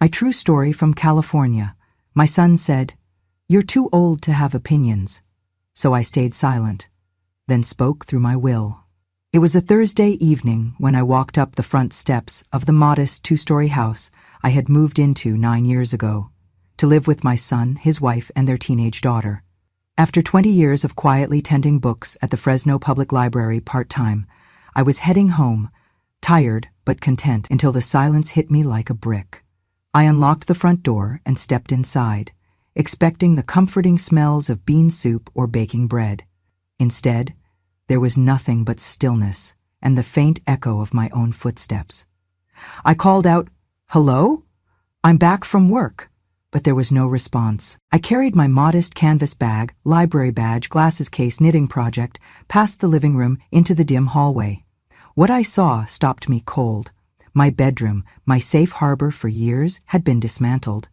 My true story from California. My son said, "You're too old to have opinions." So I stayed silent, then spoke through my will. It was a Thursday evening when I walked up the front steps of the modest two-story house I had moved into 9 years ago, to live with my son, his wife, and their teenage daughter. After 20 years of quietly tending books at the Fresno Public Library part-time, I was heading home, tired but content, until the silence hit me like a brick. I unlocked the front door and stepped inside, expecting the comforting smells of bean soup or baking bread. Instead, there was nothing but stillness and the faint echo of my own footsteps. I called out, "Hello? I'm back from work." But there was no response. I carried my modest canvas bag, library badge, glasses case, knitting project, past the living room into the dim hallway. What I saw stopped me cold. My bedroom, my safe harbor for years, had been dismantled.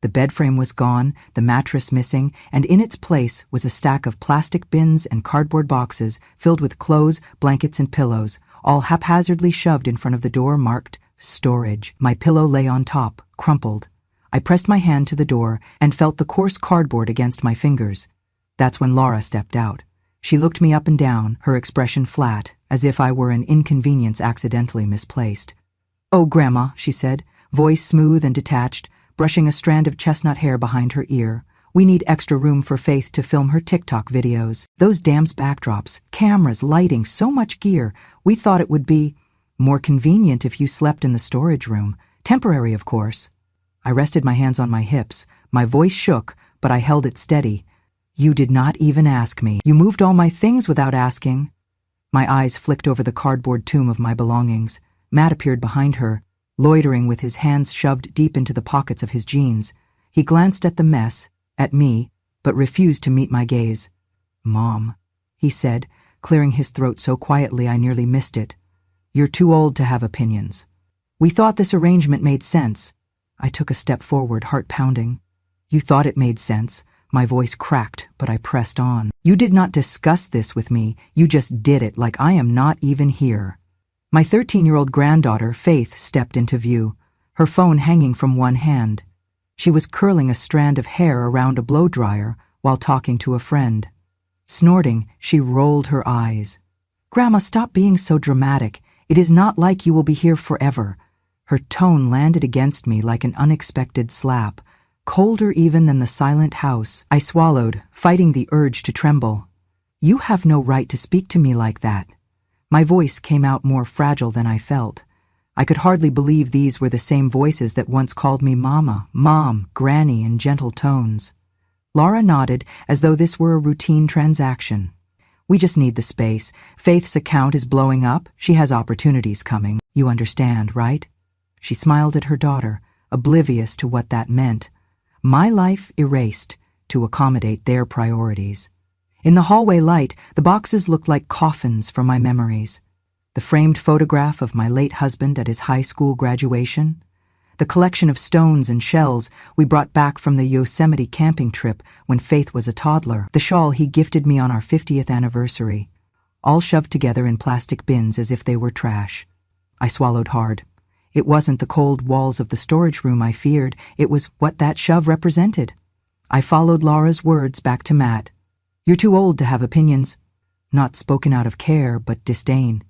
The bed frame was gone, the mattress missing, and in its place was a stack of plastic bins and cardboard boxes filled with clothes, blankets, and pillows, all haphazardly shoved in front of the door marked storage. My pillow lay on top, crumpled. I pressed my hand to the door and felt the coarse cardboard against my fingers. That's when Laura stepped out. She looked me up and down, her expression flat, as if I were an inconvenience accidentally misplaced. "Oh, Grandma," she said, voice smooth and detached, brushing a strand of chestnut hair behind her ear. "We need extra room for Faith to film her TikTok videos. Those damn backdrops, cameras, lighting, so much gear. We thought it would be more convenient if you slept in the storage room. Temporary, of course." I rested my hands on my hips. My voice shook, but I held it steady. "You did not even ask me. You moved all my things without asking." My eyes flicked over the cardboard tomb of my belongings. Matt appeared behind her, loitering with his hands shoved deep into the pockets of his jeans. He glanced at the mess, at me, but refused to meet my gaze. "Mom," he said, clearing his throat so quietly I nearly missed it. "You're too old to have opinions. We thought this arrangement made sense." I took a step forward, heart pounding. "You thought it made sense." My voice cracked, but I pressed on. "You did not discuss this with me. You just did it like I am not even here." My 13-year-old granddaughter, Faith, stepped into view, her phone hanging from one hand. She was curling a strand of hair around a blow-dryer while talking to a friend. Snorting, she rolled her eyes. "Grandma, stop being so dramatic. It is not like you will be here forever." Her tone landed against me like an unexpected slap, colder even than the silent house. I swallowed, fighting the urge to tremble. "You have no right to speak to me like that." My voice came out more fragile than I felt. I could hardly believe these were the same voices that once called me Mama, Mom, Granny in gentle tones. Laura nodded as though this were a routine transaction. "We just need the space. Faith's account is blowing up. She has opportunities coming. You understand, right?" She smiled at her daughter, oblivious to what that meant. My life erased to accommodate their priorities. In the hallway light, the boxes looked like coffins for my memories. The framed photograph of my late husband at his high school graduation, the collection of stones and shells we brought back from the Yosemite camping trip when Faith was a toddler, the shawl he gifted me on our 50th anniversary, all shoved together in plastic bins as if they were trash. I swallowed hard. It wasn't the cold walls of the storage room I feared, it was what that shove represented. I followed Laura's words back to Matt. "You're too old to have opinions." Not spoken out of care, but disdain.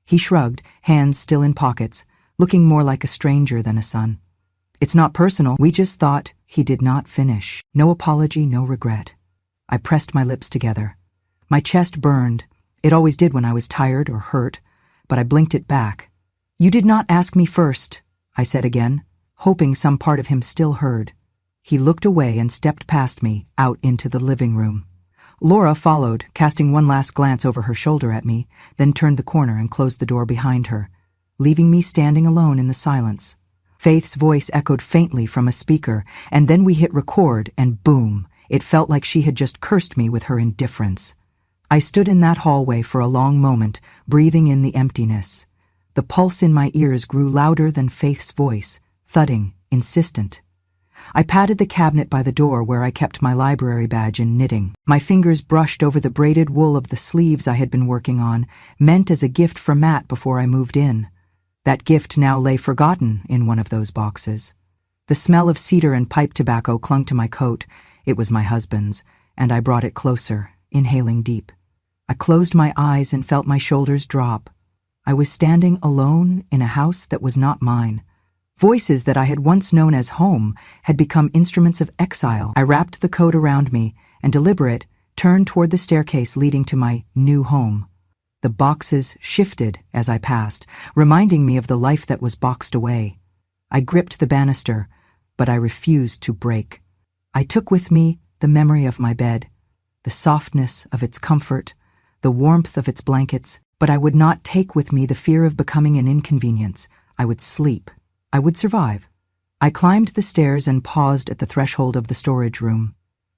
He shrugged, hands still in pockets, looking more like a stranger than a son. "It's not personal, we just thought." He did not finish. No apology, no regret. I pressed my lips together. My chest burned. It always did when I was tired or hurt, but I blinked it back. "You did not ask me first," I said again, hoping some part of him still heard. He looked away and stepped past me, out into the living room. Laura followed, casting one last glance over her shoulder at me, then turned the corner and closed the door behind her, leaving me standing alone in the silence. Faith's voice echoed faintly from a speaker, and then we hit record, and boom, it felt like she had just cursed me with her indifference. I stood in that hallway for a long moment, breathing in the emptiness. The pulse in my ears grew louder than Faith's voice, thudding, insistent. I patted the cabinet by the door where I kept my library badge and knitting. My fingers brushed over the braided wool of the sleeves I had been working on, meant as a gift for Matt before I moved in. That gift now lay forgotten in one of those boxes. The smell of cedar and pipe tobacco clung to my coat. It was my husband's, and I brought it closer, inhaling deep. I closed my eyes and felt my shoulders drop. I was standing alone in a house that was not mine. Voices that I had once known as home had become instruments of exile. I wrapped the coat around me and, deliberate, turned toward the staircase leading to my new home. The boxes shifted as I passed, reminding me of the life that was boxed away. I gripped the banister, but I refused to break. I took with me the memory of my bed, the softness of its comfort, the warmth of its blankets, but I would not take with me the fear of becoming an inconvenience. I would sleep. I would survive. I climbed the stairs and paused at the threshold of the storage room.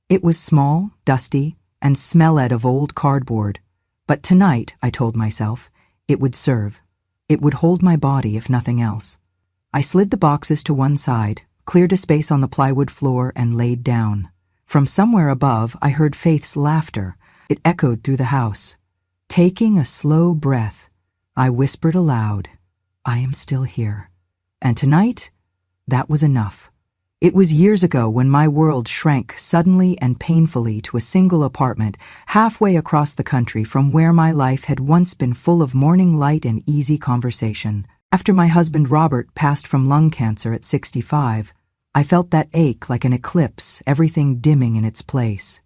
It was small, dusty, and smelled of old cardboard. But tonight, I told myself, it would serve. It would hold my body if nothing else. I slid the boxes to one side, cleared a space on the plywood floor, and laid down. From somewhere above, I heard Faith's laughter. It echoed through the house. Taking a slow breath, I whispered aloud, "I am still here." And tonight, that was enough. It was years ago when my world shrank suddenly and painfully to a single apartment halfway across the country from where my life had once been full of morning light and easy conversation. After my husband Robert passed from lung cancer at 65, I felt that ache like an eclipse, everything dimming in its place.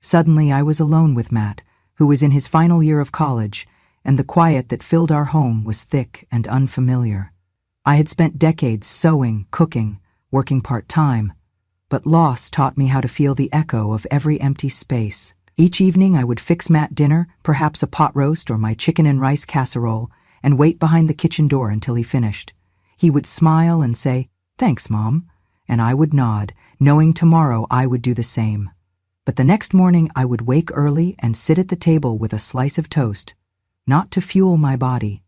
Suddenly I was alone with Matt, who was in his final year of college, and the quiet that filled our home was thick and unfamiliar. I had spent decades sewing, cooking, working part-time, but loss taught me how to feel the echo of every empty space. Each evening I would fix Matt dinner, perhaps a pot roast or my chicken and rice casserole, and wait behind the kitchen door until he finished. He would smile and say, "Thanks, Mom," and I would nod, knowing tomorrow I would do the same. But the next morning I would wake early and sit at the table with a slice of toast, not to fuel my body,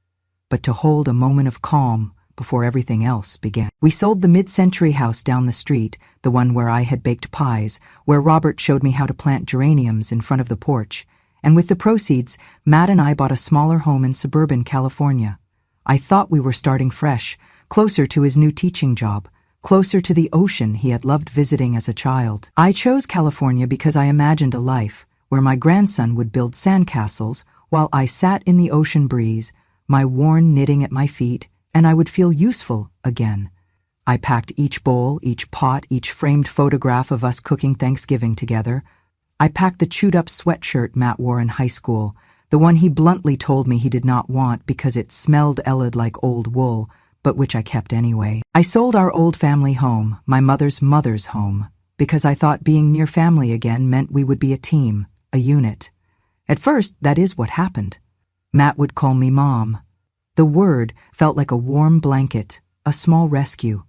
but to hold a moment of calm before everything else began. We sold the mid-century house down the street, the one where I had baked pies, where Robert showed me how to plant geraniums in front of the porch, and with the proceeds, Matt and I bought a smaller home in suburban California. I thought we were starting fresh, closer to his new teaching job, closer to the ocean he had loved visiting as a child. I chose California because I imagined a life where my grandson would build sandcastles while I sat in the ocean breeze, my worn knitting at my feet, and I would feel useful again. I packed each bowl, each pot, each framed photograph of us cooking Thanksgiving together. I packed the chewed-up sweatshirt Matt wore in high school, the one he bluntly told me he did not want because it smelled like old wool, but which I kept anyway. I sold our old family home, my mother's home, because I thought being near family again meant we would be a team, a unit. At first, that is what happened. Matt would call me Mom. The word felt like a warm blanket, a small rescue.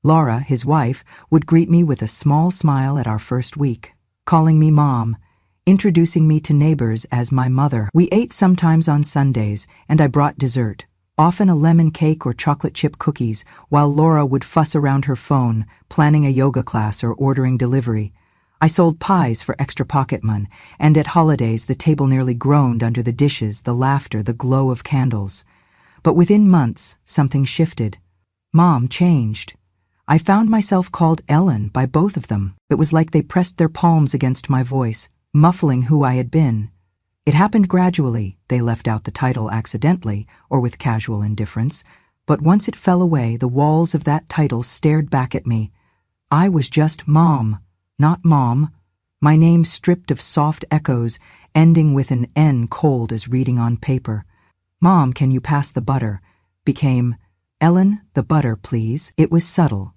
Laura, his wife, would greet me with a small smile at our first week, calling me Mom, introducing me to neighbors as my mother. We ate sometimes on Sundays, and I brought dessert, often a lemon cake or chocolate chip cookies, while Laura would fuss around her phone, planning a yoga class or ordering delivery. I sold pies for extra pocket money, and at holidays the table nearly groaned under the dishes, the laughter, the glow of candles. But within months, something shifted. Mom changed. I found myself called Ellen by both of them. It was like they pressed their palms against my voice, muffling who I had been. It happened gradually. They left out the title accidentally or with casual indifference, but once it fell away, the walls of that title stared back at me. I was just Mom, not Mom. My name stripped of soft echoes, ending with an N cold as reading on paper. Mom, can you pass the butter? Became, Ellen, the butter, please. It was subtle,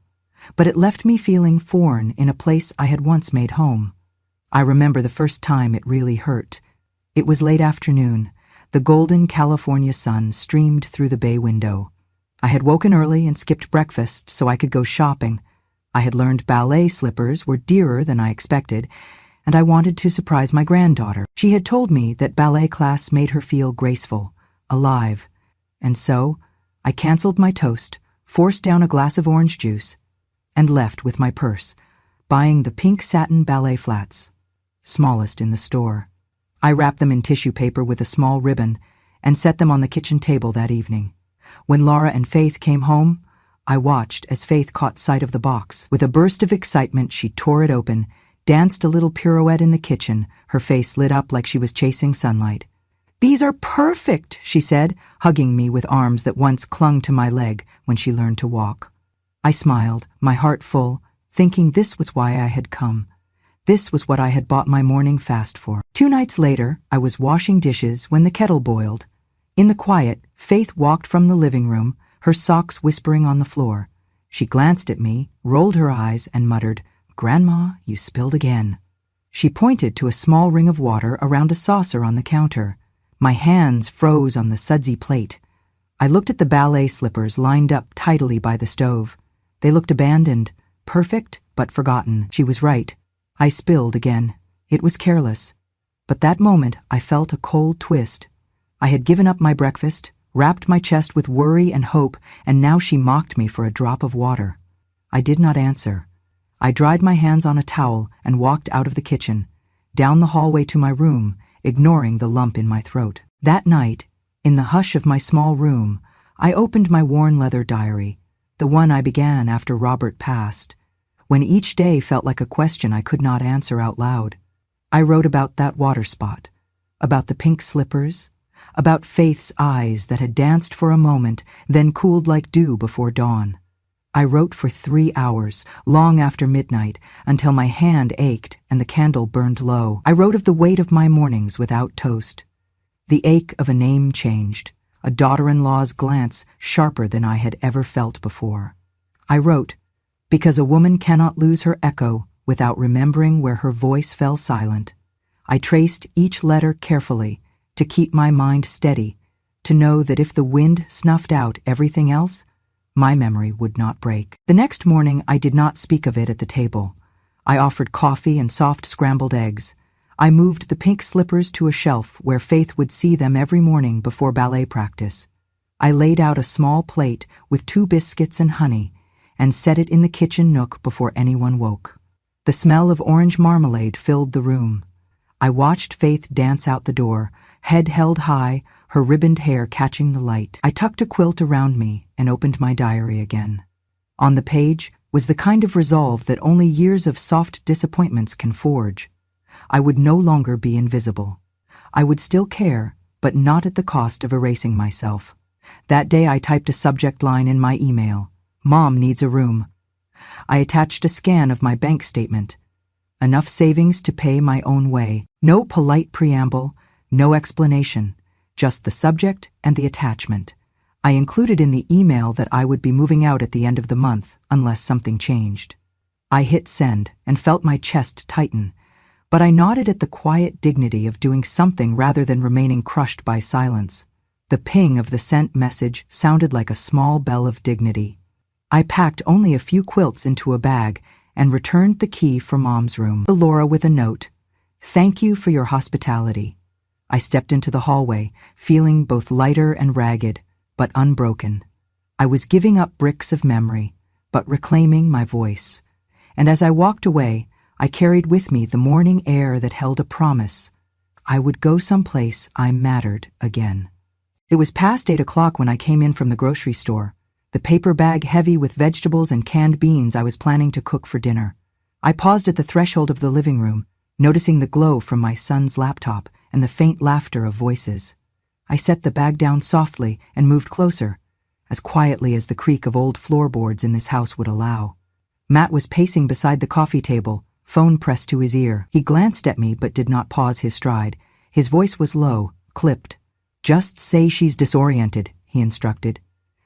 but it left me feeling foreign in a place I had once made home. I remember the first time it really hurt. It was late afternoon. The golden California sun streamed through the bay window. I had woken early and skipped breakfast so I could go shopping. I had learned ballet slippers were dearer than I expected, and I wanted to surprise my granddaughter. She had told me that ballet class made her feel graceful, alive, and so I canceled my toast, forced down a glass of orange juice, and left with my purse, buying the pink satin ballet flats, smallest in the store. I wrapped them in tissue paper with a small ribbon and set them on the kitchen table that evening. When Laura and Faith came home, I watched as Faith caught sight of the box. With a burst of excitement, she tore it open, danced a little pirouette in the kitchen, her face lit up like she was chasing sunlight. "These are perfect," she said, hugging me with arms that once clung to my leg when she learned to walk. I smiled, my heart full, thinking this was why I had come. This was what I had bought my morning fast for. 2 nights later, I was washing dishes when the kettle boiled. In the quiet, Faith walked from the living room, her socks whispering on the floor. She glanced at me, rolled her eyes, and muttered, "Grandma, you spilled again." She pointed to a small ring of water around a saucer on the counter. My hands froze on the sudsy plate. I looked at the ballet slippers lined up tidily by the stove. They looked abandoned, perfect but forgotten. She was right. I spilled again. It was careless. But that moment I felt a cold twist. I had given up my breakfast, wrapped my chest with worry and hope, and now she mocked me for a drop of water. I did not answer. I dried my hands on a towel and walked out of the kitchen, down the hallway to my room, ignoring the lump in my throat. That night, in the hush of my small room, I opened my worn leather diary, the one I began after Robert passed, when each day felt like a question I could not answer out loud. I wrote about that water spot, about the pink slippers, about Faith's eyes that had danced for a moment, then cooled like dew before dawn. I wrote for 3 hours, long after midnight, until my hand ached and the candle burned low. I wrote of the weight of my mornings without toast, the ache of a name changed, a daughter-in-law's glance sharper than I had ever felt before. I wrote, because a woman cannot lose her echo without remembering where her voice fell silent. I traced each letter carefully to keep my mind steady, to know that if the wind snuffed out everything else, my memory would not break. The next morning, I did not speak of it at the table. I offered coffee and soft scrambled eggs. I moved the pink slippers to a shelf where Faith would see them every morning before ballet practice. I laid out a small plate with 2 biscuits and honey and set it in the kitchen nook before anyone woke. The smell of orange marmalade filled the room. I watched Faith dance out the door, head held high, her ribboned hair catching the light. I tucked a quilt around me and opened my diary again. On the page was the kind of resolve that only years of soft disappointments can forge. I would no longer be invisible. I would still care, but not at the cost of erasing myself. That day I typed a subject line in my email, "Mom needs a room." I attached a scan of my bank statement. Enough savings to pay my own way. No polite preamble, no explanation, just the subject and the attachment. I included in the email that I would be moving out at the end of the month unless something changed. I hit send and felt my chest tighten, but I nodded at the quiet dignity of doing something rather than remaining crushed by silence. The ping of the sent message sounded like a small bell of dignity. I packed only a few quilts into a bag and returned the key for Mom's room to Laura with a note. "Thank you for your hospitality." I stepped into the hallway, feeling both lighter and ragged, but unbroken. I was giving up bricks of memory, but reclaiming my voice. And as I walked away, I carried with me the morning air that held a promise. I would go someplace I mattered again. It was past 8 o'clock when I came in from the grocery store, the paper bag heavy with vegetables and canned beans I was planning to cook for dinner. I paused at the threshold of the living room, noticing the glow from my son's laptop and the faint laughter of voices. I set the bag down softly and moved closer, as quietly as the creak of old floorboards in this house would allow. Matt was pacing beside the coffee table, phone pressed to his ear. He glanced at me but did not pause his stride. His voice was low, clipped. "Just say she's disoriented," he instructed.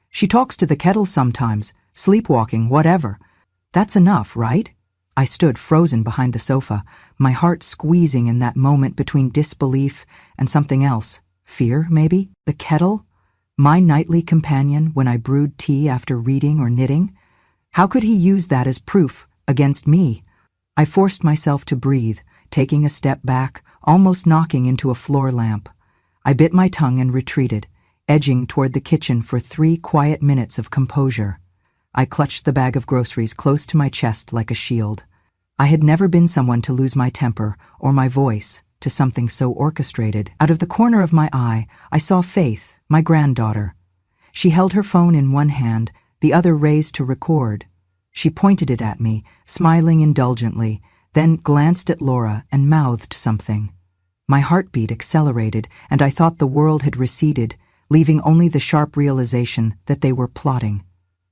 "She talks to the kettle sometimes, sleepwalking, whatever. That's enough, right?" I stood frozen behind the sofa, my heart squeezing in that moment between disbelief and something else. Fear, maybe? The kettle? My nightly companion when I brewed tea after reading or knitting? How could he use that as proof against me? I forced myself to breathe, taking a step back, almost knocking into a floor lamp. I bit my tongue and retreated, edging toward the kitchen for 3 quiet minutes of composure. I clutched the bag of groceries close to my chest like a shield. I had never been someone to lose my temper or my voice to something so orchestrated. Out of the corner of my eye, I saw Faith, my granddaughter. She held her phone in one hand, the other raised to record. She pointed it at me, smiling indulgently, then glanced at Laura and mouthed something. My heartbeat accelerated, and I thought the world had receded, leaving only the sharp realization that they were plotting.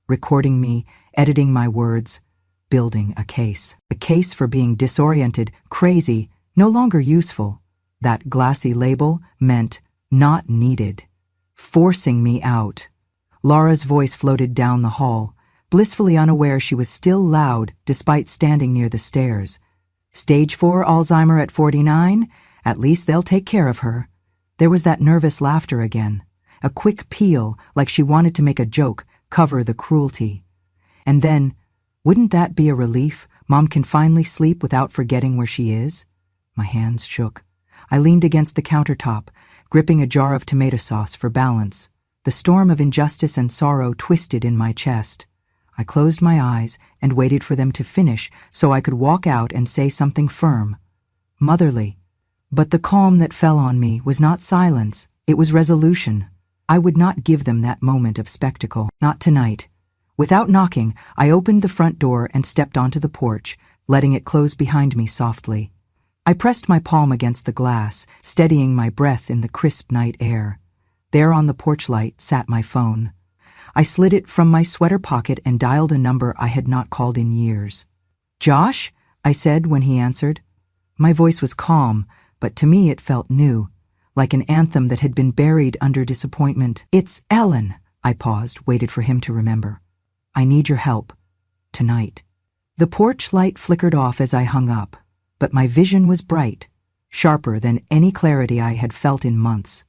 Recording me, editing my words, building a case. A case for being disoriented, crazy, no longer useful. That glassy label meant not needed. Forcing me out. Laura's voice floated down the hall, blissfully unaware she was still loud despite standing near the stairs. Stage 4 Alzheimer at 49? At least they'll take care of her. There was that nervous laughter again. A quick peal, like she wanted to make a joke, cover the cruelty. And then, wouldn't that be a relief? Mom can finally sleep without forgetting where she is? My hands shook. I leaned against the countertop, gripping a jar of tomato sauce for balance. The storm of injustice and sorrow twisted in my chest. I closed my eyes and waited for them to finish so I could walk out and say something firm, motherly. But the calm that fell on me was not silence, it was resolution. I would not give them that moment of spectacle, not tonight. Without knocking, I opened the front door and stepped onto the porch, letting it close behind me softly. I pressed my palm against the glass, steadying my breath in the crisp night air. There on the porch light sat my phone. I slid it from my sweater pocket and dialed a number I had not called in years. "Josh?" I said when he answered. My voice was calm, but to me it felt new, like an anthem that had been buried under disappointment. "It's Ellen." I paused, waited for him to remember. "I need your help. Tonight." The porch light flickered off as I hung up, but my vision was bright, sharper than any clarity I had felt in months.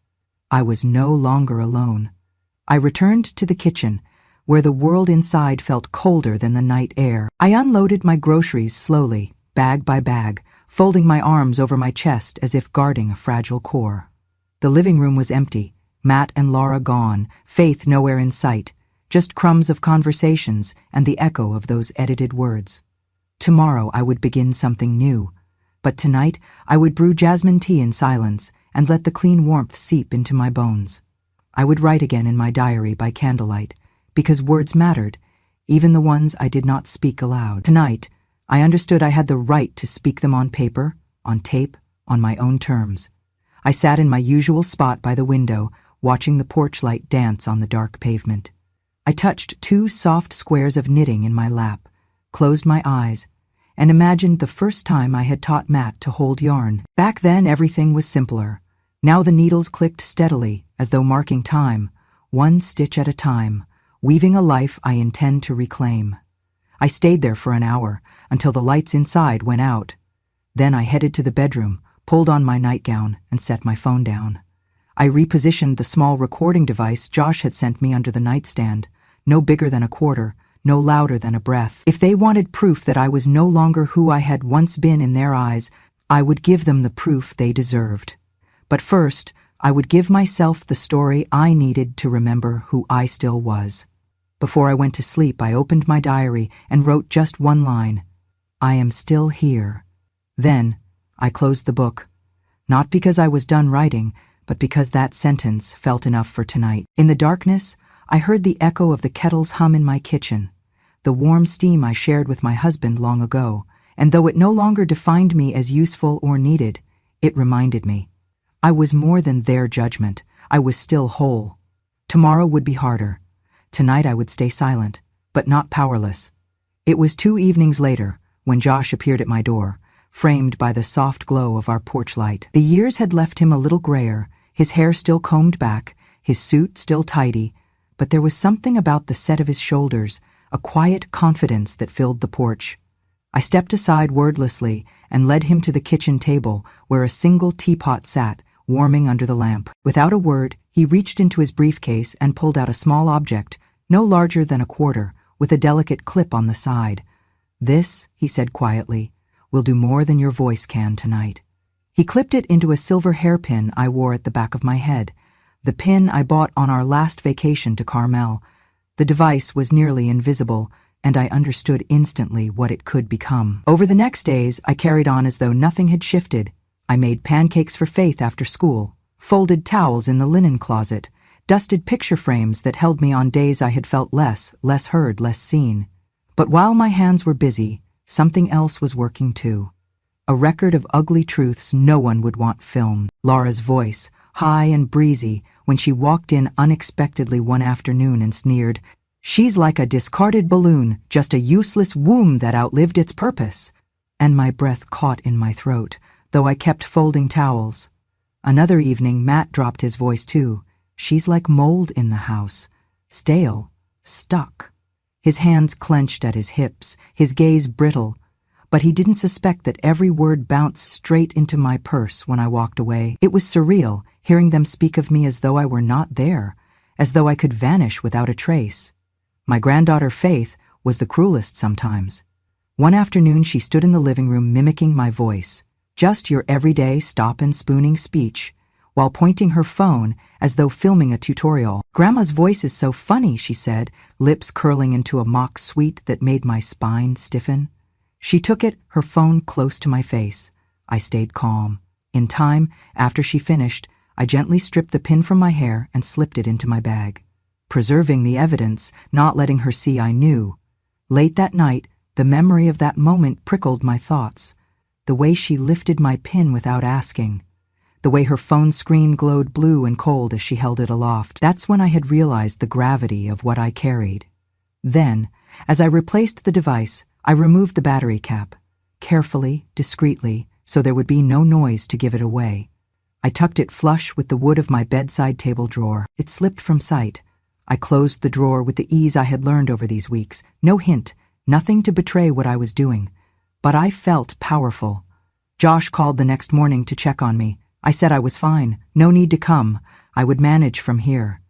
I was no longer alone. I returned to the kitchen, where the world inside felt colder than the night air. I unloaded my groceries slowly, bag by bag, folding my arms over my chest as if guarding a fragile core. The living room was empty, Matt and Laura gone, Faith nowhere in sight, just crumbs of conversations and the echo of those edited words. Tomorrow I would begin something new, but tonight I would brew jasmine tea in silence and let the clean warmth seep into my bones. I would write again in my diary by candlelight, because words mattered, even the ones I did not speak aloud. Tonight, I understood I had the right to speak them on paper, on tape, on my own terms. I sat in my usual spot by the window, watching the porch light dance on the dark pavement. I touched 2 soft squares of knitting in my lap, closed my eyes, and imagined the first time I had taught Matt to hold yarn. Back then everything was simpler. Now the needles clicked steadily, as though marking time, one stitch at a time, weaving a life I intend to reclaim. I stayed there for an hour, until the lights inside went out. Then I headed to the bedroom, pulled on my nightgown, and set my phone down. I repositioned the small recording device Josh had sent me under the nightstand, no bigger than a quarter, no louder than a breath. If they wanted proof that I was no longer who I had once been in their eyes, I would give them the proof they deserved. But first, I would give myself the story I needed to remember who I still was. Before I went to sleep, I opened my diary and wrote just one line: "I am still here." Then, I closed the book, not because I was done writing, but because that sentence felt enough for tonight. In the darkness, I heard the echo of the kettle's hum in my kitchen, the warm steam I shared with my husband long ago, and though it no longer defined me as useful or needed, it reminded me. I was more than their judgment. I was still whole. Tomorrow would be harder. Tonight I would stay silent, but not powerless. It was 2 evenings later when Josh appeared at my door, framed by the soft glow of our porch light. The years had left him a little grayer, his hair still combed back, his suit still tidy, but there was something about the set of his shoulders, a quiet confidence that filled the porch. I stepped aside wordlessly and led him to the kitchen table where a single teapot sat, warming under the lamp. Without a word, he reached into his briefcase and pulled out a small object, no larger than a quarter, with a delicate clip on the side. "This," he said quietly, "will do more than your voice can tonight." He clipped it into a silver hairpin I wore at the back of my head, the pin I bought on our last vacation to Carmel. The device was nearly invisible, and I understood instantly what it could become. Over the next days, I carried on as though nothing had shifted. I made pancakes for Faith after school, folded towels in the linen closet, dusted picture frames that held me on days I had felt less heard, less seen. But while my hands were busy, something else was working too. A record of ugly truths no one would want filmed. Laura's voice, high and breezy, when she walked in unexpectedly one afternoon and sneered, "She's like a discarded balloon, just a useless womb that outlived its purpose." And my breath caught in my throat, though I kept folding towels. Another evening, Matt dropped his voice too. "She's like mold in the house, stale, stuck." His hands clenched at his hips, his gaze brittle, but he didn't suspect that every word bounced straight into my purse when I walked away. It was surreal, hearing them speak of me as though I were not there, as though I could vanish without a trace. My granddaughter Faith was the cruelest sometimes. One afternoon she stood in the living room mimicking my voice, just your everyday stop and spooning speech, while pointing her phone as though filming a tutorial. "Grandma's voice is so funny," she said, lips curling into a mock sweet that made my spine stiffen. She took it, her phone close to my face. I stayed calm. In time, after she finished, I gently stripped the pin from my hair and slipped it into my bag, preserving the evidence, not letting her see I knew. Late that night, the memory of that moment prickled my thoughts. The way she lifted my pin without asking. The way her phone screen glowed blue and cold as she held it aloft. That's when I had realized the gravity of what I carried. Then, as I replaced the device, I removed the battery cap, carefully, discreetly, so there would be no noise to give it away. I tucked it flush with the wood of my bedside table drawer. It slipped from sight. I closed the drawer with the ease I had learned over these weeks. No hint, nothing to betray what I was doing. But I felt powerful. Josh called the next morning to check on me. I said I was fine, no need to come, I would manage from here.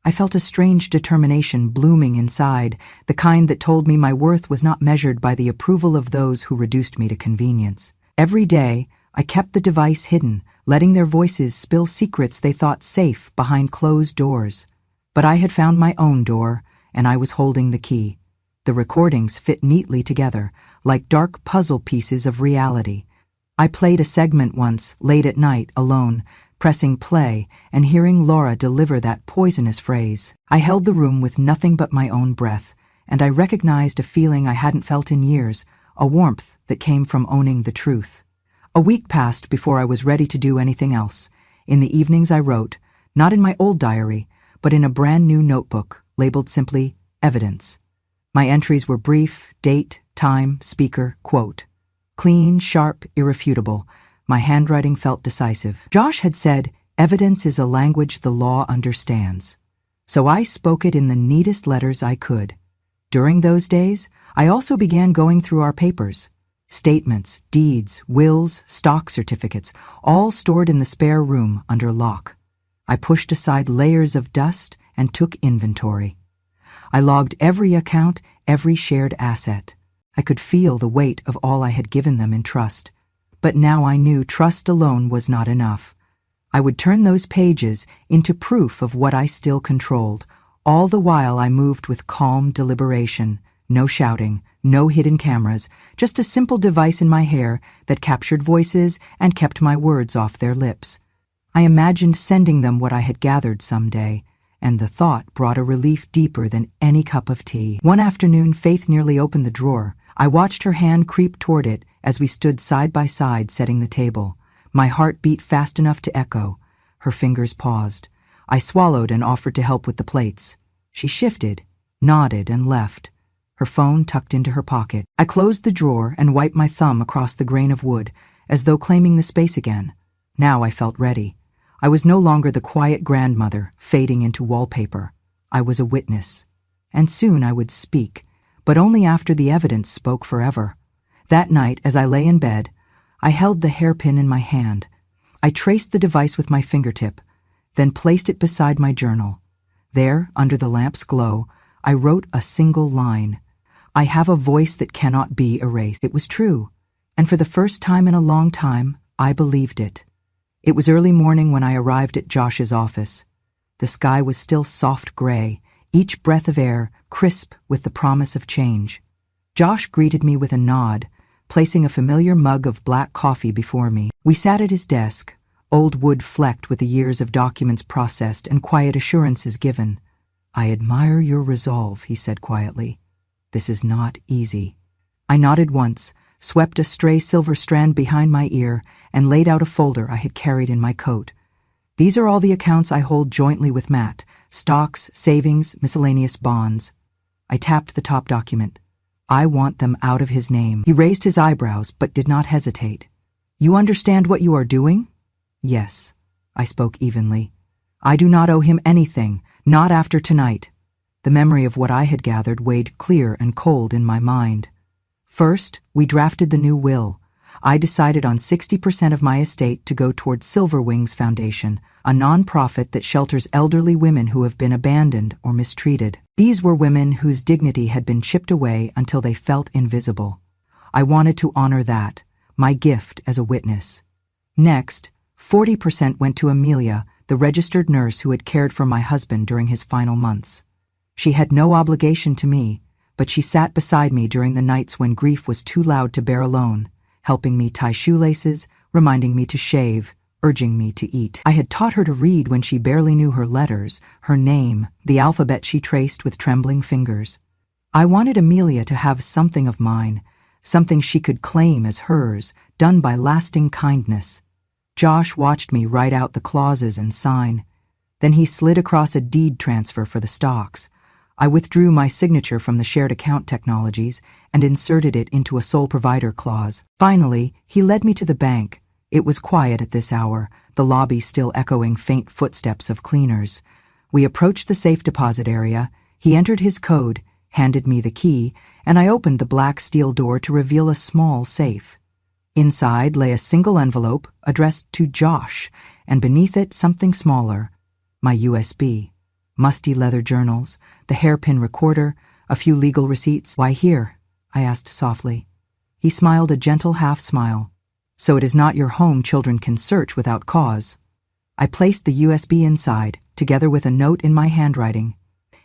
I felt a strange determination blooming inside, the kind that told me my worth was not measured by the approval of those who reduced me to convenience. Every day, I kept the device hidden, letting their voices spill secrets they thought safe behind closed doors. But I had found my own door, and I was holding the key. The recordings fit neatly together, like dark puzzle pieces of reality. I played a segment once, late at night, alone, pressing play and hearing Laura deliver that poisonous phrase. I held the room with nothing but my own breath, and I recognized a feeling I hadn't felt in years, a warmth that came from owning the truth. A week passed before I was ready to do anything else. In the evenings I wrote, not in my old diary, but in a brand new notebook, labeled simply Evidence. My entries were brief, date, time, speaker, quote. Clean, sharp, irrefutable. My handwriting felt decisive. Josh had said, "Evidence is a language the law understands." So I spoke it in the neatest letters I could. During those days, I also began going through our papers. Statements, deeds, wills, stock certificates, all stored in the spare room under lock. I pushed aside layers of dust and took inventory. I logged every account, every shared asset. I could feel the weight of all I had given them in trust. But now I knew trust alone was not enough. I would turn those pages into proof of what I still controlled. All the while I moved with calm deliberation, no shouting, no hidden cameras, just a simple device in my hair that captured voices and kept my words off their lips. I imagined sending them what I had gathered someday, and the thought brought a relief deeper than any cup of tea. One afternoon, Faith nearly opened the drawer. I watched her hand creep toward it as we stood side by side setting the table. My heart beat fast enough to echo. Her fingers paused. I swallowed and offered to help with the plates. She shifted, nodded, and left, her phone tucked into her pocket. I closed the drawer and wiped my thumb across the grain of wood, as though claiming the space again. Now I felt ready. I was no longer the quiet grandmother fading into wallpaper. I was a witness. And soon I would speak, but only after the evidence spoke forever. That night, as I lay in bed, I held the hairpin in my hand. I traced the device with my fingertip, then placed it beside my journal. There, under the lamp's glow, I wrote a single line. I have a voice that cannot be erased. It was true, and for the first time in a long time, I believed it. It was early morning when I arrived at Josh's office. The sky was still soft gray, each breath of air crisp with the promise of change. Josh greeted me with a nod, placing a familiar mug of black coffee before me. We sat at his desk, old wood flecked with the years of documents processed and quiet assurances given. "I admire your resolve," he said quietly. "This is not easy." I nodded once, swept a stray silver strand behind my ear, and laid out a folder I had carried in my coat. "These are all the accounts I hold jointly with Matt: stocks, savings, miscellaneous bonds." I tapped the top document. "I want them out of his name." He raised his eyebrows but did not hesitate. "You understand what you are doing?" "Yes," I spoke evenly. "I do not owe him anything, not after tonight." The memory of what I had gathered weighed clear and cold in my mind. First, we drafted the new will. I decided on 60% of my estate to go toward Silver Wings Foundation, a non-profit that shelters elderly women who have been abandoned or mistreated. These were women whose dignity had been chipped away until they felt invisible. I wanted to honor that, my gift as a witness. Next, 40% went to Amelia, the registered nurse who had cared for my husband during his final months. She had no obligation to me, but she sat beside me during the nights when grief was too loud to bear alone, helping me tie shoelaces, reminding me to shave, urging me to eat. I had taught her to read when she barely knew her letters, her name, the alphabet she traced with trembling fingers. I wanted Amelia to have something of mine, something she could claim as hers, done by lasting kindness. Josh watched me write out the clauses and sign. Then he slid across a deed transfer for the stocks. I withdrew my signature from the shared account technologies and inserted it into a sole provider clause. Finally, he led me to the bank. It was quiet at this hour, the lobby still echoing faint footsteps of cleaners. We approached the safe deposit area. He entered his code, handed me the key, and I opened the black steel door to reveal a small safe. Inside lay a single envelope addressed to Josh, and beneath it something smaller, my USB. Musty leather journals, the hairpin recorder, a few legal receipts. "Why here?" I asked softly. He smiled a gentle half-smile. "So it is not your home children can search without cause." I placed the USB inside, together with a note in my handwriting.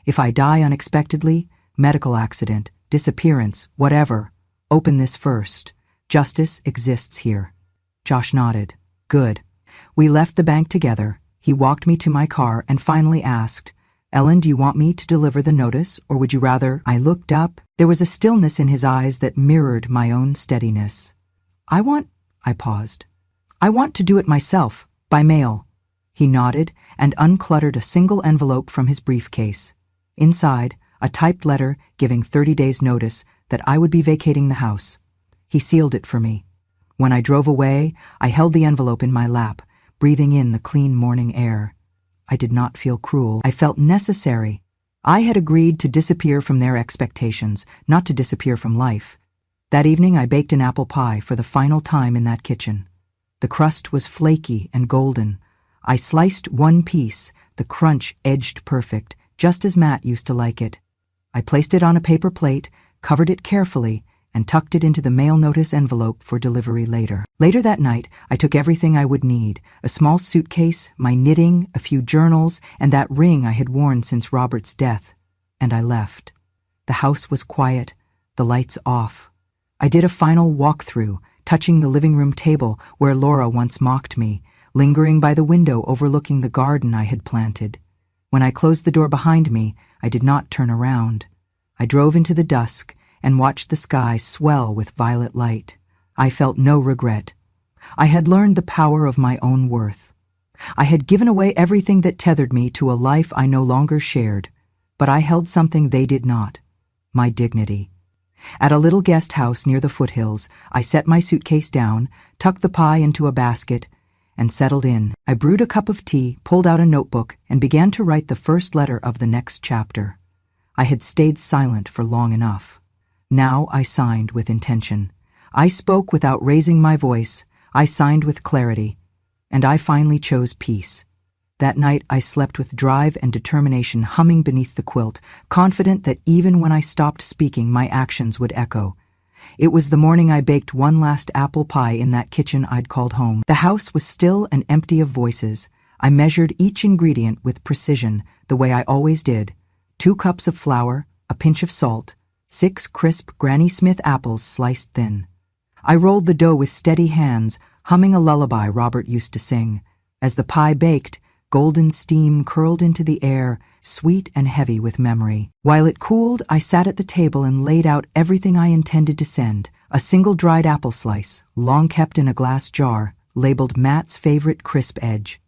"If I die unexpectedly, medical accident, disappearance, whatever, open this first. Justice exists here." Josh nodded. "Good." We left the bank together. He walked me to my car and finally asked, "Ellen, do you want me to deliver the notice, or would you rather—" I looked up. There was a stillness in his eyes that mirrored my own steadiness. I paused. "I want to do it myself, by mail." He nodded and uncluttered a single envelope from his briefcase. Inside, a typed letter giving 30 days' notice that I would be vacating the house. He sealed it for me. When I drove away, I held the envelope in my lap, breathing in the clean morning air. I did not feel cruel. I felt necessary. I had agreed to disappear from their expectations, not to disappear from life. That evening I baked an apple pie for the final time in that kitchen. The crust was flaky and golden. I sliced one piece, the crunch edged perfect, just as Matt used to like it. I placed it on a paper plate, covered it carefully, and tucked it into the mail notice envelope for delivery later. Later that night, I took everything I would need: a small suitcase, my knitting, a few journals, and that ring I had worn since Robert's death, and I left. The house was quiet, the lights off. I did a final walk-through, touching the living room table where Laura once mocked me, lingering by the window overlooking the garden I had planted. When I closed the door behind me, I did not turn around. I drove into the dusk and watched the sky swell with violet light. I felt no regret. I had learned the power of my own worth. I had given away everything that tethered me to a life I no longer shared, but I held something they did not: my dignity. At a little guest house near the foothills, I set my suitcase down, tucked the pie into a basket, and settled in. I brewed a cup of tea, pulled out a notebook, and began to write the first letter of the next chapter. I had stayed silent for long enough. Now I signed with intention. I spoke without raising my voice. I signed with clarity. And I finally chose peace. That night I slept with drive and determination humming beneath the quilt, confident that even when I stopped speaking, my actions would echo. It was the morning I baked one last apple pie in that kitchen I'd called home. The house was still and empty of voices. I measured each ingredient with precision, the way I always did: 2 cups of flour, a pinch of salt, 6 crisp Granny Smith apples sliced thin. I rolled the dough with steady hands, humming a lullaby Robert used to sing. As the pie baked, golden steam curled into the air, sweet and heavy with memory. While it cooled, I sat at the table and laid out everything I intended to send. A single dried apple slice, long kept in a glass jar, labeled Matt's favorite crisp edge.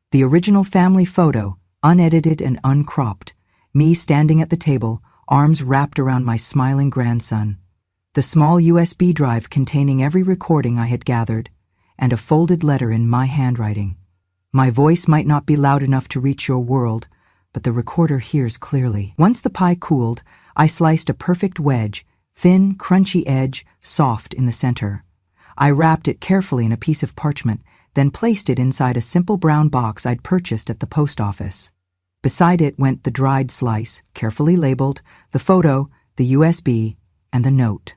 The original family photo, unedited and uncropped. Me standing at the table, arms wrapped around my smiling grandson. The small USB drive containing every recording I had gathered, and a folded letter in my handwriting. My voice might not be loud enough to reach your world, but the recorder hears clearly. Once the pie cooled, I sliced a perfect wedge, thin, crunchy edge, soft in the center. I wrapped it carefully in a piece of parchment, then placed it inside a simple brown box I'd purchased at the post office. Beside it went the dried slice, carefully labeled, the photo, the USB, and the note.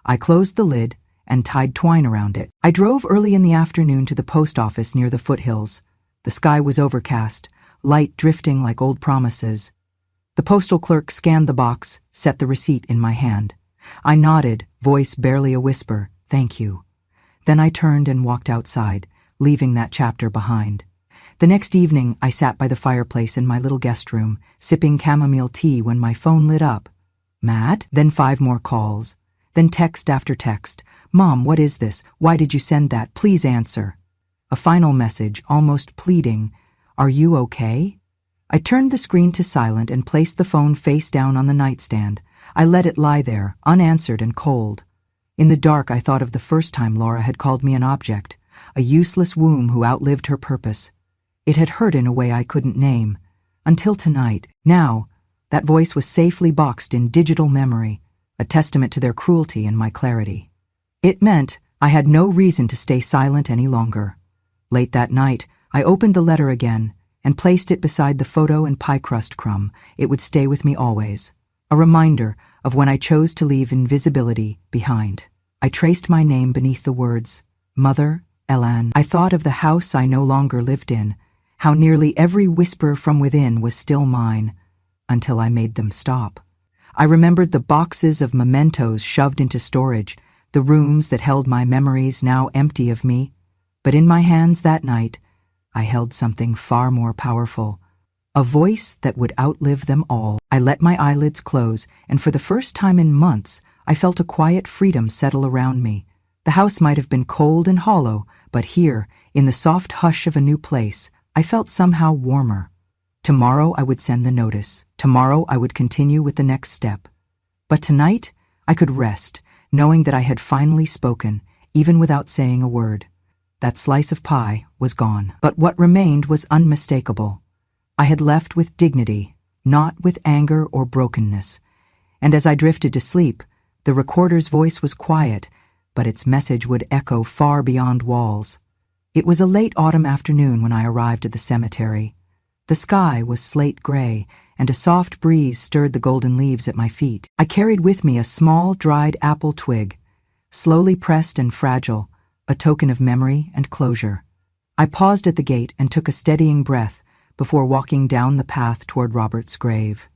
I closed the lid and tied twine around it. I drove early in the afternoon to the post office near the foothills. The sky was overcast, light drifting like old promises. The postal clerk scanned the box, set the receipt in my hand. I nodded, voice barely a whisper, "Thank you." Then I turned and walked outside, leaving that chapter behind. The next evening, I sat by the fireplace in my little guest room, sipping chamomile tea when my phone lit up. Matt? Then 5 more calls. Then text after text. "Mom, what is this? Why did you send that? Please answer." A final message, almost pleading, "Are you okay?" I turned the screen to silent and placed the phone face down on the nightstand. I let it lie there, unanswered and cold. In the dark, I thought of the first time Laura had called me an object, a useless womb who outlived her purpose. It had hurt in a way I couldn't name. Until tonight. Now, that voice was safely boxed in digital memory, a testament to their cruelty and my clarity. It meant I had no reason to stay silent any longer. Late that night, I opened the letter again and placed it beside the photo and pie crust crumb. It would stay with me always. A reminder of when I chose to leave invisibility behind. I traced my name beneath the words, Mother, Elan. I thought of the house I no longer lived in, how nearly every whisper from within was still mine, until I made them stop. I remembered the boxes of mementos shoved into storage, the rooms that held my memories now empty of me. But in my hands that night, I held something far more powerful, a voice that would outlive them all. I let my eyelids close, and for the first time in months, I felt a quiet freedom settle around me. The house might have been cold and hollow, but here, in the soft hush of a new place, I felt somehow warmer. Tomorrow I would send the notice. Tomorrow I would continue with the next step. But tonight, I could rest, knowing that I had finally spoken, even without saying a word. That slice of pie was gone. But what remained was unmistakable. I had left with dignity, not with anger or brokenness. And as I drifted to sleep, the recorder's voice was quiet, but its message would echo far beyond walls. It was a late autumn afternoon when I arrived at the cemetery. The sky was slate gray, and a soft breeze stirred the golden leaves at my feet. I carried with me a small, dried apple twig, slowly pressed and fragile, a token of memory and closure. I paused at the gate and took a steadying breath before walking down the path toward Robert's grave.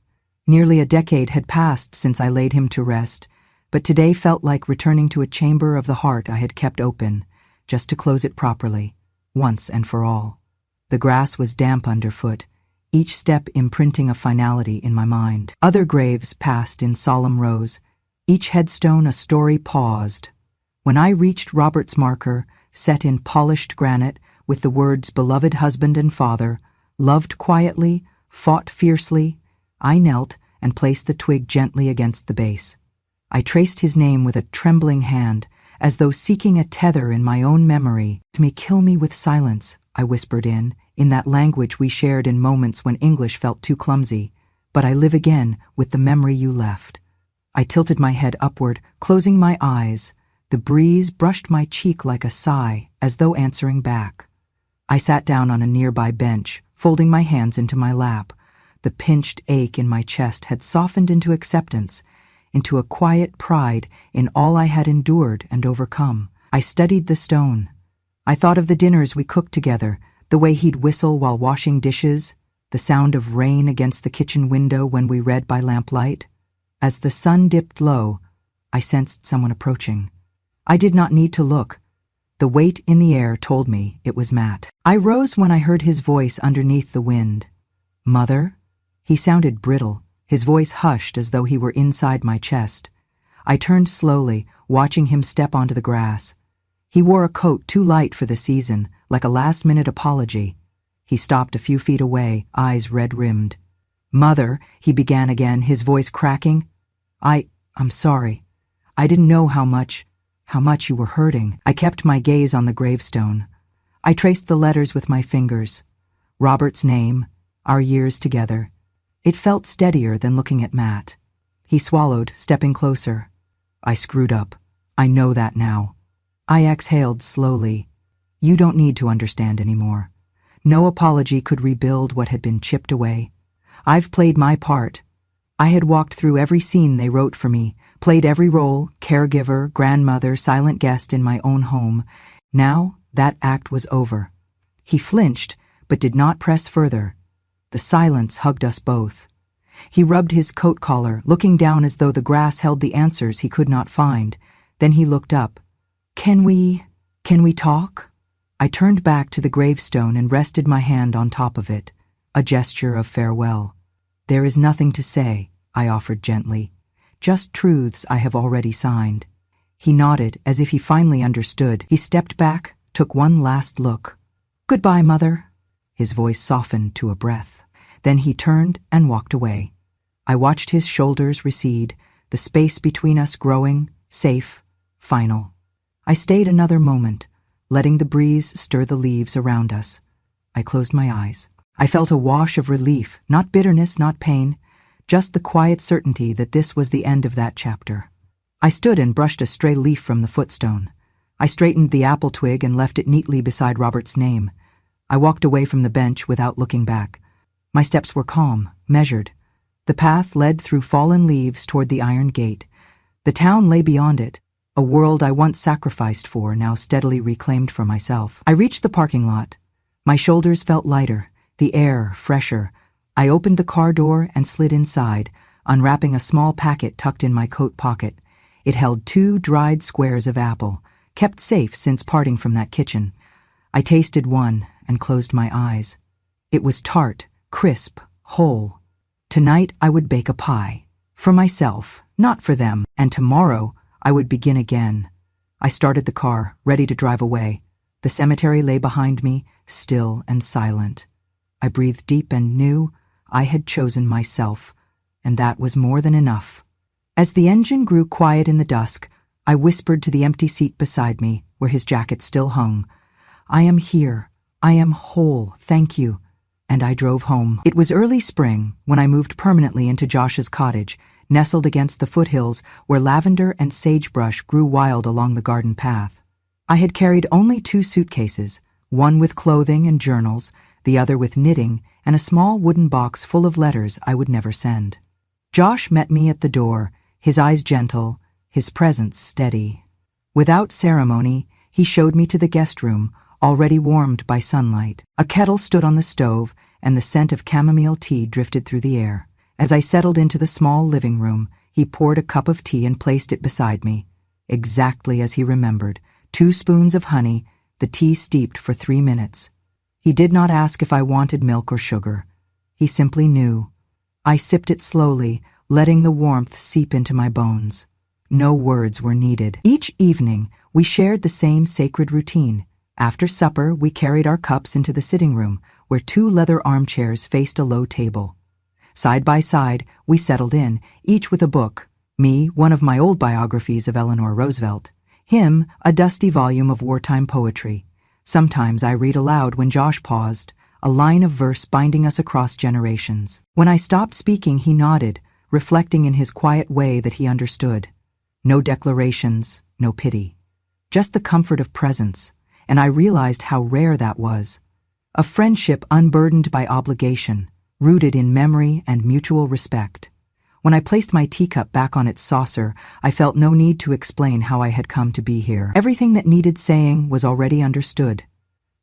Nearly a decade had passed since I laid him to rest, but today felt like returning to a chamber of the heart I had kept open, just to close it properly, once and for all. The grass was damp underfoot, each step imprinting a finality in my mind. Other graves passed in solemn rows, each headstone a story paused. When I reached Robert's marker, set in polished granite with the words beloved husband and father, loved quietly, fought fiercely, I knelt and placed the twig gently against the base. I traced his name with a trembling hand, as though seeking a tether in my own memory. "May kill me with silence," I whispered in that language we shared in moments when English felt too clumsy, "but I live again with the memory you left." I tilted my head upward, closing my eyes. The breeze brushed my cheek like a sigh, as though answering back. I sat down on a nearby bench, folding my hands into my lap. The pinched ache in my chest had softened into acceptance, into a quiet pride in all I had endured and overcome. I studied the stone. I thought of the dinners we cooked together, the way he'd whistle while washing dishes, the sound of rain against the kitchen window when we read by lamplight. As the sun dipped low, I sensed someone approaching. I did not need to look. The weight in the air told me it was Matt. I rose when I heard his voice underneath the wind. "Mother?" He sounded brittle, his voice hushed as though he were inside my chest. I turned slowly, watching him step onto the grass. He wore a coat too light for the season, like a last-minute apology. He stopped a few feet away, eyes red-rimmed. "Mother," he began again, his voice cracking. I'm sorry. I didn't know how much you were hurting." I kept my gaze on the gravestone. I traced the letters with my fingers. Robert's name, our years together. It felt steadier than looking at Matt. He swallowed, stepping closer. "I screwed up. I know that now." I exhaled slowly. "You don't need to understand anymore. No apology could rebuild what had been chipped away. I've played my part. I had walked through every scene they wrote for me, played every role, caregiver, grandmother, silent guest in my own home. Now that act was over." He flinched, but did not press further. The silence hugged us both. He rubbed his coat collar, looking down as though the grass held the answers he could not find. Then he looked up. Can we talk?" I turned back to the gravestone and rested my hand on top of it, a gesture of farewell. "There is nothing to say," I offered gently. "Just truths I have already signed." He nodded, as if he finally understood. He stepped back, took one last look. "Goodbye, Mother." His voice softened to a breath. Then he turned and walked away. I watched his shoulders recede, the space between us growing, safe, final. I stayed another moment, letting the breeze stir the leaves around us. I closed my eyes. I felt a wash of relief, not bitterness, not pain, just the quiet certainty that this was the end of that chapter. I stood and brushed a stray leaf from the footstone. I straightened the apple twig and left it neatly beside Robert's name. I walked away from the bench without looking back. My steps were calm, measured. The path led through fallen leaves toward the iron gate. The town lay beyond it, a world I once sacrificed for, now steadily reclaimed for myself. I reached the parking lot. My shoulders felt lighter, the air fresher. I opened the car door and slid inside, unwrapping a small packet tucked in my coat pocket. It held 2 dried squares of apple, kept safe since parting from that kitchen. I tasted one and closed my eyes. It was tart, crisp, whole. Tonight I would bake a pie. For myself, not for them. And tomorrow I would begin again. I started the car, ready to drive away. The cemetery lay behind me, still and silent. I breathed deep and knew I had chosen myself, and that was more than enough. As the engine grew quiet in the dusk, I whispered to the empty seat beside me, where his jacket still hung. "I am here. I am whole, thank you." And I drove home. It was early spring when I moved permanently into Josh's cottage, nestled against the foothills where lavender and sagebrush grew wild along the garden path. I had carried only 2 suitcases, one with clothing and journals, the other with knitting, and a small wooden box full of letters I would never send. Josh met me at the door, his eyes gentle, his presence steady. Without ceremony, he showed me to the guest room, already warmed by sunlight. A kettle stood on the stove, and the scent of chamomile tea drifted through the air. As I settled into the small living room, he poured a cup of tea and placed it beside me. Exactly as he remembered, 2 spoons of honey, the tea steeped for 3 minutes. He did not ask if I wanted milk or sugar. He simply knew. I sipped it slowly, letting the warmth seep into my bones. No words were needed. Each evening, we shared the same sacred routine. After supper, we carried our cups into the sitting room, where 2 leather armchairs faced a low table. Side by side, we settled in, each with a book. Me, one of my old biographies of Eleanor Roosevelt. Him, a dusty volume of wartime poetry. Sometimes I read aloud when Josh paused, a line of verse binding us across generations. When I stopped speaking, he nodded, reflecting in his quiet way that he understood. No declarations, no pity. Just the comfort of presence, and I realized how rare that was. A friendship unburdened by obligation, rooted in memory and mutual respect. When I placed my teacup back on its saucer, I felt no need to explain how I had come to be here. Everything that needed saying was already understood.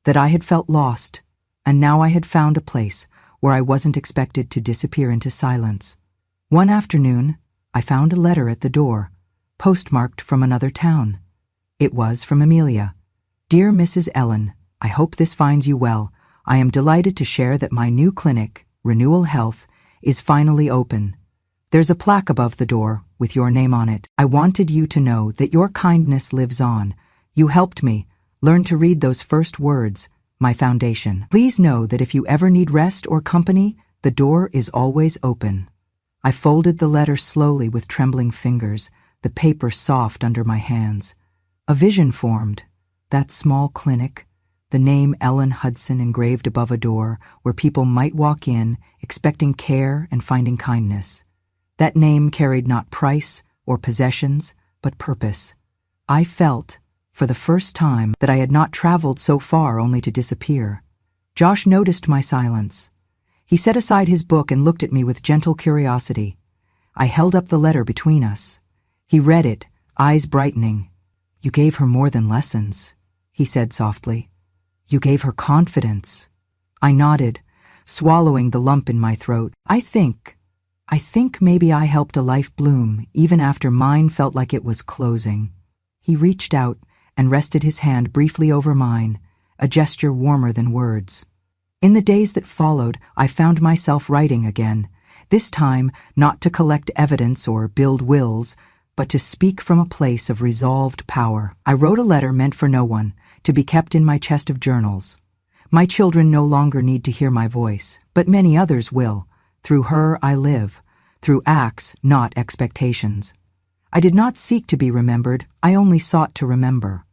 That I had felt lost, and now I had found a place where I wasn't expected to disappear into silence. One afternoon, I found a letter at the door, postmarked from another town. It was from Amelia. Dear Mrs. Ellen, I hope this finds you well. I am delighted to share that my new clinic, Renewal Health, is finally open. There's a plaque above the door with your name on it. I wanted you to know that your kindness lives on. You helped me learn to read those first words, my foundation. Please know that if you ever need rest or company, the door is always open. I folded the letter slowly with trembling fingers, the paper soft under my hands. A vision formed. That small clinic, the name Ellen Hudson engraved above a door where people might walk in, expecting care and finding kindness. That name carried not price or possessions, but purpose. I felt, for the first time, that I had not traveled so far only to disappear. Josh noticed my silence. He set aside his book and looked at me with gentle curiosity. I held up the letter between us. He read it, eyes brightening. You gave her more than lessons, he said softly. You gave her confidence. I nodded, swallowing the lump in my throat. I think maybe I helped a life bloom even after mine felt like it was closing. He reached out and rested his hand briefly over mine, a gesture warmer than words. In the days that followed, I found myself writing again, this time not to collect evidence or build wills, but to speak from a place of resolved power. I wrote a letter meant for no one, to be kept in my chest of journals. My children no longer need to hear my voice, but many others will. Through her I live, through acts, not expectations. I did not seek to be remembered, I only sought to remember.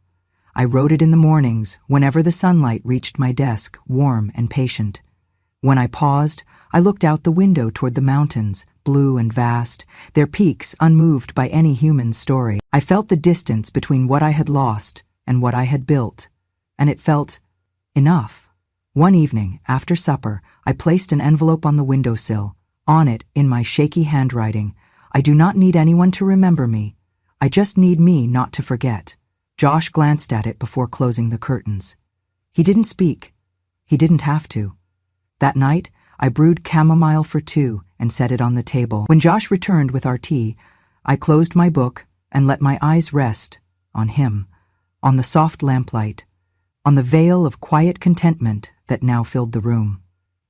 I wrote it in the mornings, whenever the sunlight reached my desk, warm and patient. When I paused, I looked out the window toward the mountains, blue and vast, their peaks unmoved by any human story. I felt the distance between what I had lost and what I had built, and it felt enough. One evening, after supper, I placed an envelope on the windowsill. On it, in my shaky handwriting, I do not need anyone to remember me. I just need me not to forget. Josh glanced at it before closing the curtains. He didn't speak. He didn't have to. That night, I brewed chamomile for two and set it on the table. When Josh returned with our tea, I closed my book and let my eyes rest on him, on the soft lamplight, on the veil of quiet contentment that now filled the room.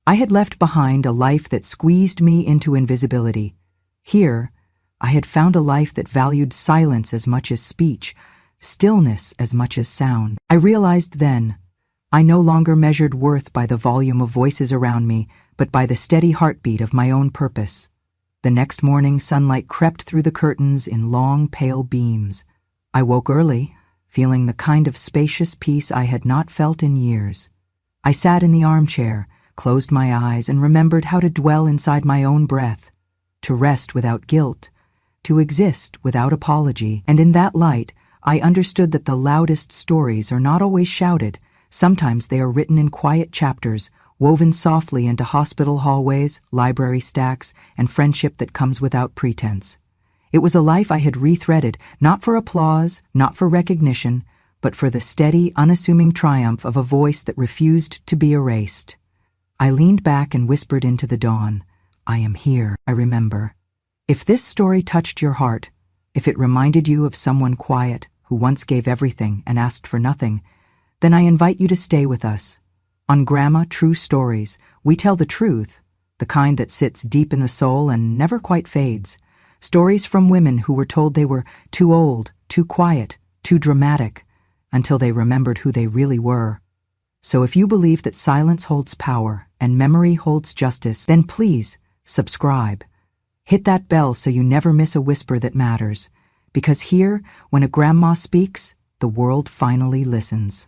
I had left behind a life that squeezed me into invisibility. Here, I had found a life that valued silence as much as speech, stillness as much as sound. I realized then, I no longer measured worth by the volume of voices around me, but by the steady heartbeat of my own purpose. The next morning, sunlight crept through the curtains in long, pale beams. I woke early, feeling the kind of spacious peace I had not felt in years. I sat in the armchair, closed my eyes, and remembered how to dwell inside my own breath, to rest without guilt, to exist without apology. And in that light, I understood that the loudest stories are not always shouted. Sometimes they are written in quiet chapters, woven softly into hospital hallways, library stacks, and friendship that comes without pretense. It was a life I had rethreaded, not for applause, not for recognition, but for the steady, unassuming triumph of a voice that refused to be erased. I leaned back and whispered into the dawn, I am here, I remember. If this story touched your heart, if it reminded you of someone quiet who once gave everything and asked for nothing, then I invite you to stay with us. On Grandma True Stories, we tell the truth, the kind that sits deep in the soul and never quite fades. Stories from women who were told they were too old, too quiet, too dramatic, until they remembered who they really were. So if you believe that silence holds power and memory holds justice, then please subscribe. Hit that bell so you never miss a whisper that matters, because here, when a grandma speaks, the world finally listens.